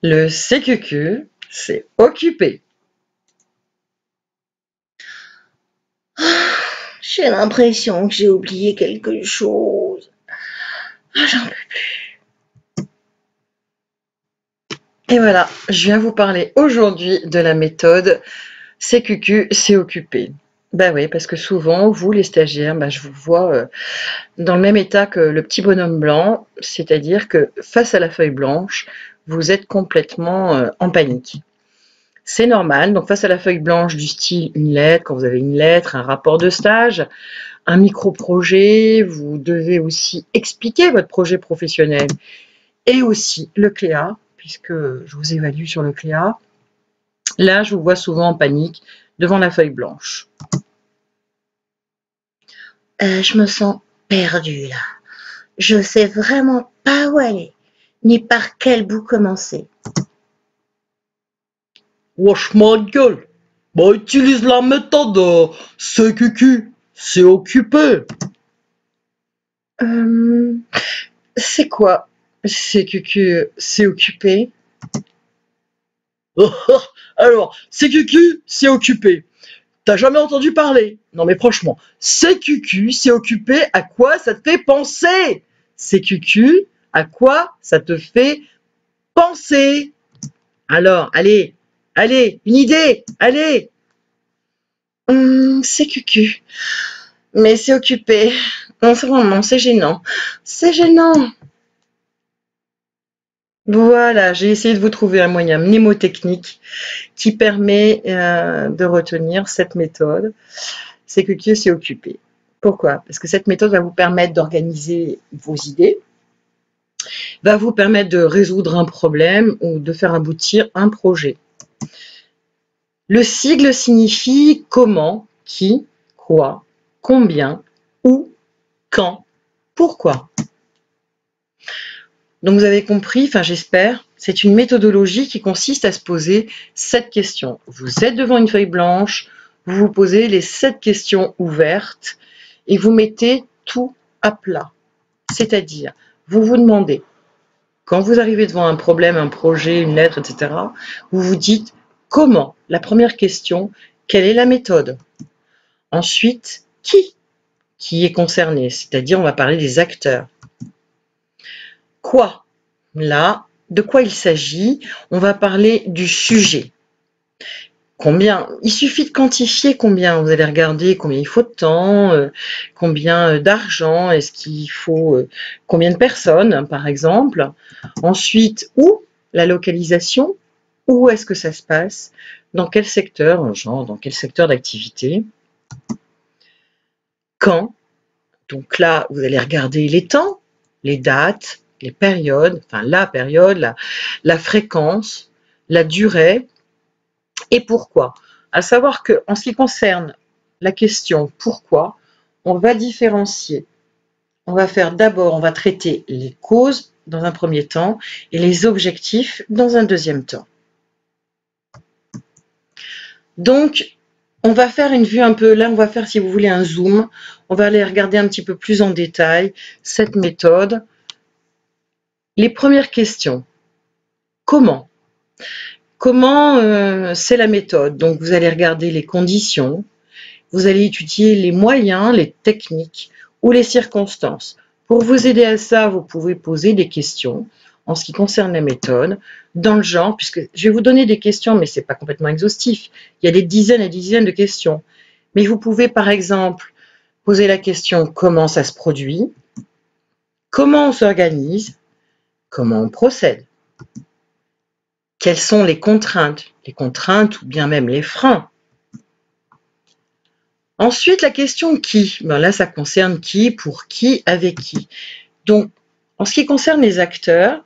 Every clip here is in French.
Le CQQ, c'est occupé. J'ai l'impression que j'ai oublié quelque chose. Ah, j'en peux plus. Et voilà, je viens vous parler aujourd'hui de la méthode CQQ, c'est occupé. Ben oui, parce que souvent, vous les stagiaires, je vous vois dans le même état que le petit bonhomme blanc, c'est-à-dire que face à la feuille blanche, vous êtes complètement en panique. C'est normal, donc face à la feuille blanche du style une lettre, quand vous avez une lettre, un rapport de stage, un micro-projet, vous devez aussi expliquer votre projet professionnel et aussi le CLEA, puisque je vous évalue sur le CLEA. Là, je vous vois souvent en panique devant la feuille blanche. Je me sens perdue là. Je sais vraiment pas où aller, ni par quel bout commencer. Wesh ma gueule, utilise la méthode CQQ, c'est occupé. C'est quoi CQQ, c'est occupé? Alors, CQQ, c'est occupé. T'as jamais entendu parler? Non mais franchement, CQQ, c'est occupé, à quoi ça te fait penser? CQQ, à quoi ça te fait penser? Alors, allez, une idée, allez. CQQ, mais c'est occupé. Non, c'est vraiment, c'est gênant. C'est gênant. Voilà, j'ai essayé de vous trouver un moyen mnémotechnique qui permet de retenir cette méthode. CQQ, c'est occupé. Pourquoi? Parce que cette méthode va vous permettre d'organiser vos idées, va vous permettre de résoudre un problème ou de faire aboutir un projet. Le sigle signifie comment, qui, quoi, combien, où, quand, pourquoi. Donc vous avez compris, enfin j'espère, c'est une méthodologie qui consiste à se poser 7 questions. Vous êtes devant une feuille blanche, vous vous posez les 7 questions ouvertes et vous mettez tout à plat. C'est-à-dire, vous vous demandez, quand vous arrivez devant un problème, un projet, une lettre, etc., vous vous dites comment? La première question, quelle est la méthode? Ensuite, qui est concerné? C'est-à-dire, on va parler des acteurs. Quoi? Là, de quoi il s'agit? On va parler du sujet. Combien? Il suffit de quantifier combien. Vous allez regarder combien il faut de temps, combien d'argent, est-ce qu'il faut, combien de personnes, par exemple. Ensuite, où? La localisation. Où est-ce que ça se passe? Dans quel secteur? Genre, dans quel secteur d'activité? Quand? Donc là, vous allez regarder les temps, les dates, les périodes, enfin la période, la fréquence, la durée et pourquoi. À savoir que en ce qui concerne la question pourquoi, on va différencier. On va faire d'abord, on va traiter les causes dans un premier temps et les objectifs dans un deuxième temps. Donc, on va faire une vue un peu, là on va faire si vous voulez un zoom, on va aller regarder un petit peu plus en détail cette méthode. Les premières questions. Comment? Comment c'est la méthode? Donc vous allez regarder les conditions, vous allez étudier les moyens, les techniques ou les circonstances. Pour vous aider à ça, vous pouvez poser des questions en ce qui concerne la méthode, dans le genre, puisque je vais vous donner des questions, mais ce n'est pas complètement exhaustif. Il y a des dizaines et des dizaines de questions. Mais vous pouvez, par exemple, poser la question comment ça se produit, comment on s'organise, comment on procède, quelles sont les contraintes ou bien même les freins. Ensuite, la question qui. Là, ça concerne qui, pour qui, avec qui. Donc, en ce qui concerne les acteurs,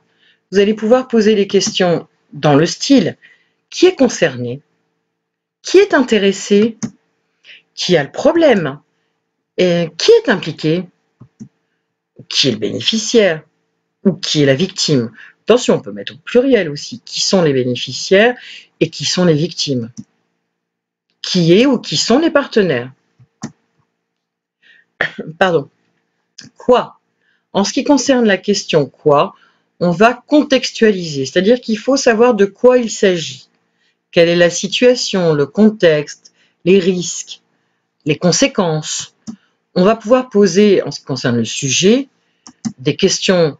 vous allez pouvoir poser les questions dans le style qui est concerné, qui est intéressé, qui a le problème, et qui est impliqué, qui est le bénéficiaire ou qui est la victime. Attention, on peut mettre au pluriel aussi. Qui sont les bénéficiaires et qui sont les victimes? Qui est ou qui sont les partenaires? Pardon. Quoi? En ce qui concerne la question quoi, on va contextualiser, c'est-à-dire qu'il faut savoir de quoi il s'agit. Quelle est la situation, le contexte, les risques, les conséquences. On va pouvoir poser, en ce qui concerne le sujet, des questions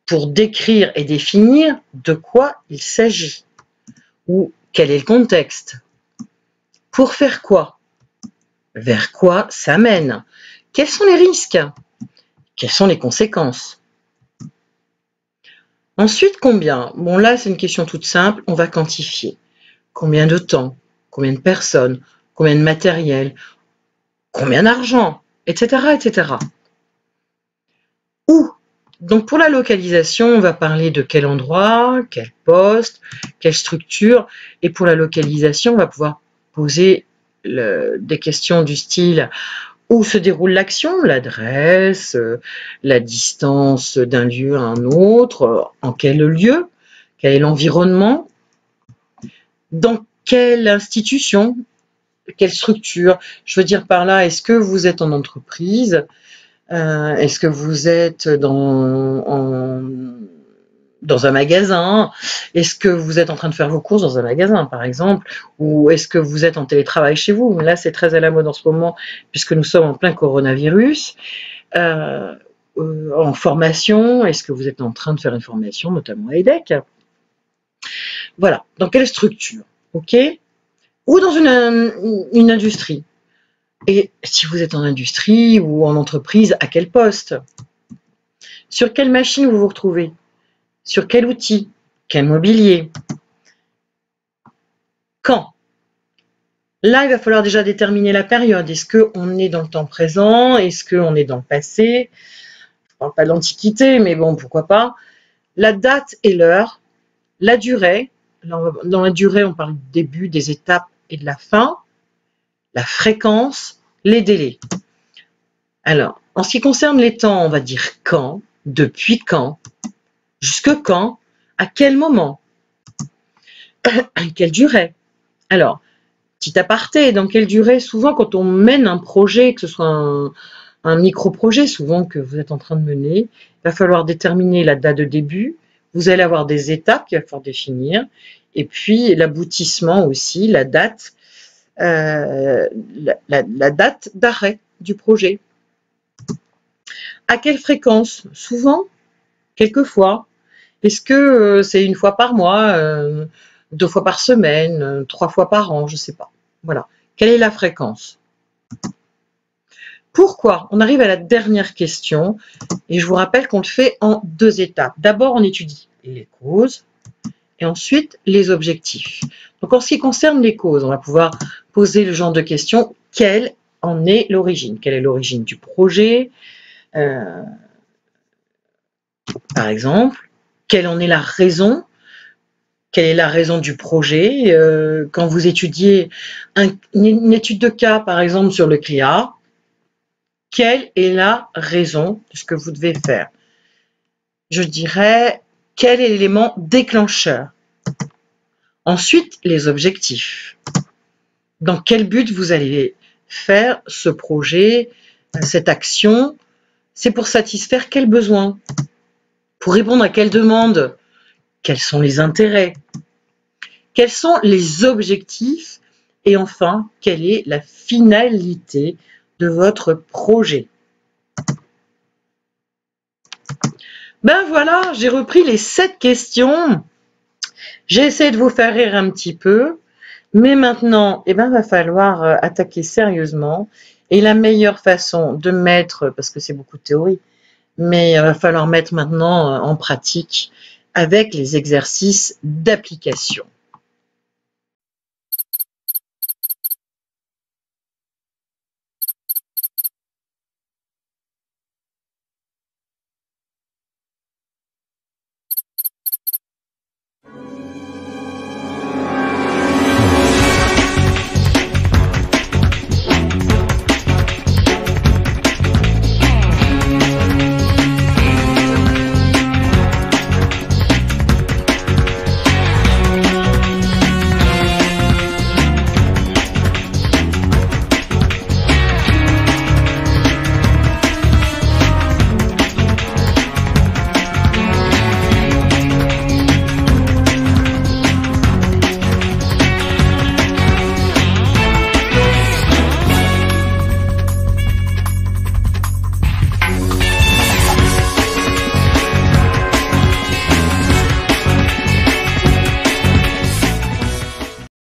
pour décrire et définir de quoi il s'agit ou quel est le contexte. Pour faire quoi? Vers quoi ça mène? Quels sont les risques? Quelles sont les conséquences? Ensuite, combien? Bon, là, c'est une question toute simple, on va quantifier. Combien de temps? Combien de personnes? Combien de matériel? Combien d'argent? Etc., etc. Où? Donc, pour la localisation, on va parler de quel endroit, quel poste, quelle structure. Et pour la localisation, on va pouvoir poser des questions du style où se déroule l'action, l'adresse, la distance d'un lieu à un autre, en quel lieu, quel est l'environnement, dans quelle institution, quelle structure. Je veux dire par là, est-ce que vous êtes en entreprise? Est-ce que vous êtes dans un magasin? Est-ce que vous êtes en train de faire vos courses dans un magasin, par exemple? Ou est-ce que vous êtes en télétravail chez vous? Là, c'est très à la mode en ce moment, puisque nous sommes en plein coronavirus. En formation, est-ce que vous êtes en train de faire une formation, notamment à EDEC? Voilà. Dans quelle structure? OK? Ou dans une industrie. Et si vous êtes en industrie ou en entreprise, à quel poste? Sur quelle machine vous vous retrouvez? Sur quel outil? Quel mobilier? Quand? Là, il va falloir déjà déterminer la période. Est-ce qu'on est dans le temps présent? Est-ce qu'on est dans le passé? Je ne parle pas de l'Antiquité, mais bon, pourquoi pas. La date et l'heure. La durée. Dans la durée, on parle du début, des étapes et de la fin. La fréquence, les délais. Alors, en ce qui concerne les temps, on va dire quand, depuis quand, jusque quand, à quel moment, quelle durée. Alors, petit aparté, dans quelle durée? Souvent, quand on mène un projet, que ce soit un micro-projet, souvent que vous êtes en train de mener, il va falloir déterminer la date de début. Vous allez avoir des étapes qu'il va falloir définir. Et puis, l'aboutissement aussi, la date, la date d'arrêt du projet. À quelle fréquence? Souvent? Quelquefois? Est-ce que c'est une fois par mois, 2 fois par semaine, 3 fois par an? Je ne sais pas. Voilà. Quelle est la fréquence? Pourquoi? On arrive à la dernière question et je vous rappelle qu'on le fait en 2 étapes. D'abord, on étudie les causes et ensuite les objectifs. Donc, en ce qui concerne les causes, on va pouvoir poser le genre de questions. Quelle en est l'origine? Quelle est l'origine du projet? Par exemple, quelle en est la raison? Quelle est la raison du projet? Quand vous étudiez une étude de cas, par exemple, sur le CLIA, quelle est la raison de ce que vous devez faire? Je dirais, quel est l'élément déclencheur? Ensuite, les objectifs. Dans quel but vous allez faire ce projet, cette action? C'est pour satisfaire quel besoin? Pour répondre à quelle demande? Quels sont les intérêts? Quels sont les objectifs? Et enfin, quelle est la finalité de votre projet? Ben voilà, j'ai repris les 7 questions. J'ai essayé de vous faire rire un petit peu. Mais maintenant, il va falloir attaquer sérieusement. Et la meilleure façon de mettre, parce que c'est beaucoup de théorie, mais il va falloir mettre maintenant en pratique avec les exercices d'application.